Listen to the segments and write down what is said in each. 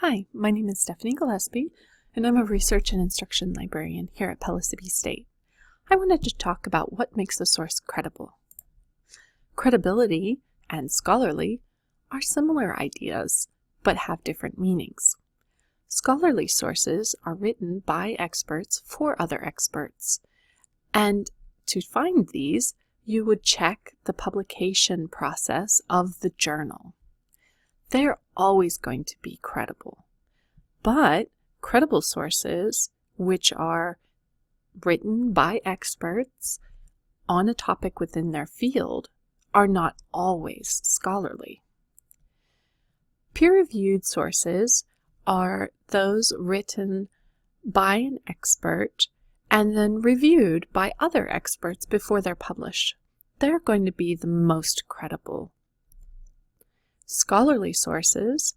Hi, my name is Stephanie Gillespie, and I'm a research and instruction librarian here at Pellissippi State. I wanted to talk about what makes a source credible. Credibility and scholarly are similar ideas, but have different meanings. Scholarly sources are written by experts for other experts, and to find these, you would check the publication process of the journal. They're always going to be credible. But credible sources, which are written by experts on a topic within their field, are not always scholarly. Peer-reviewed sources are those written by an expert and then reviewed by other experts before they're published. They're going to be the most credible. Scholarly sources,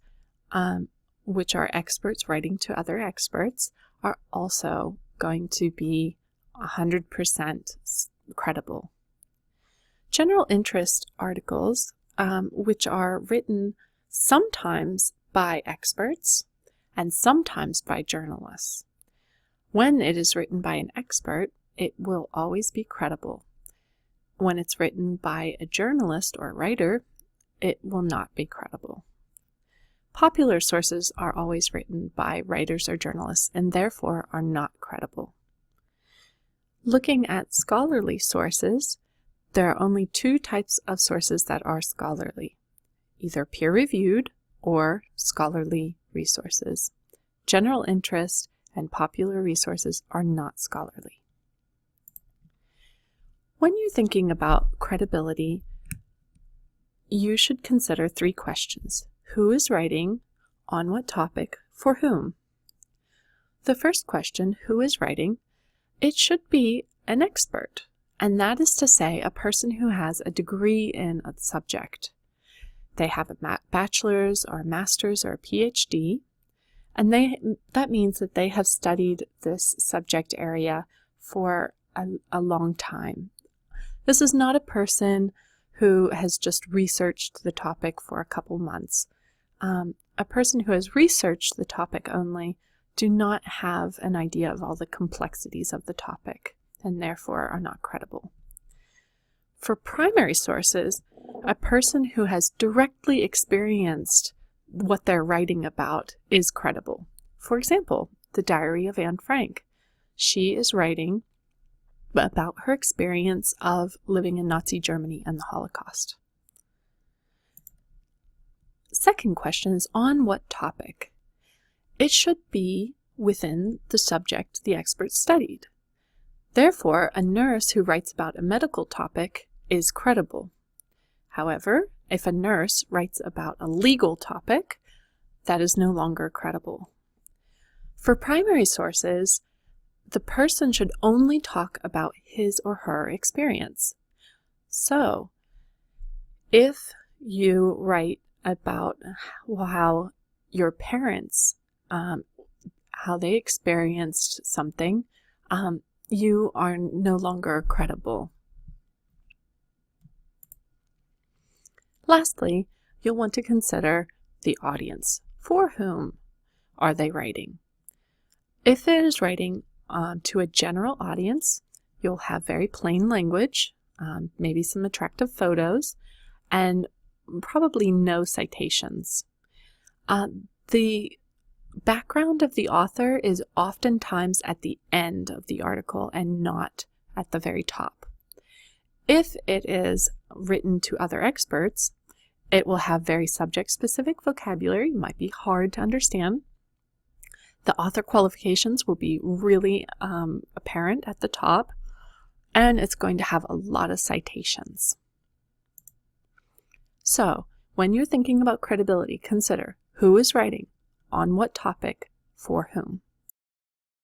which are experts writing to other experts, are also going to be 100% credible. General interest articles, which are written sometimes by experts and sometimes by journalists. When it is written by an expert, it will always be credible. When it's written by a journalist or writer, it will not be credible. Popular sources are always written by writers or journalists and therefore are not credible. Looking at scholarly sources, there are only two types of sources that are scholarly, either peer-reviewed or scholarly resources. General interest and popular resources are not scholarly. When you're thinking about credibility, you should consider three questions. Who is writing? On what topic? For whom? The first question, who is writing? It should be an expert, and that is to say a person who has a degree in a subject. They have a bachelor's or a master's or a PhD, and that means that they have studied this subject area for a long time. This is not a person who has just researched the topic for a couple months. A person who has researched the topic only do not have an idea of all the complexities of the topic and therefore are not credible. For primary sources, a person who has directly experienced what they're writing about is credible. For example, the Diary of Anne Frank. She is writing about her experience of living in Nazi Germany and the Holocaust. Second question is on what topic? It should be within the subject the expert studied. Therefore, a nurse who writes about a medical topic is credible. However, if a nurse writes about a legal topic, that is no longer credible. For primary sources, the person should only talk about his or her experience. So, if you write about how your parents, how they experienced something, you are no longer credible. Lastly, you'll want to consider the audience. For whom are they writing? If it is writing to a general audience, you'll have very plain language, maybe some attractive photos, and probably no citations. The background of the author is oftentimes at the end of the article and not at the very top. If it is written to other experts, it will have very subject-specific vocabulary. It might be hard to understand. The author qualifications will be really apparent at the top, and it's going to have a lot of citations. So, when you're thinking about credibility, consider who is writing, on what topic, for whom.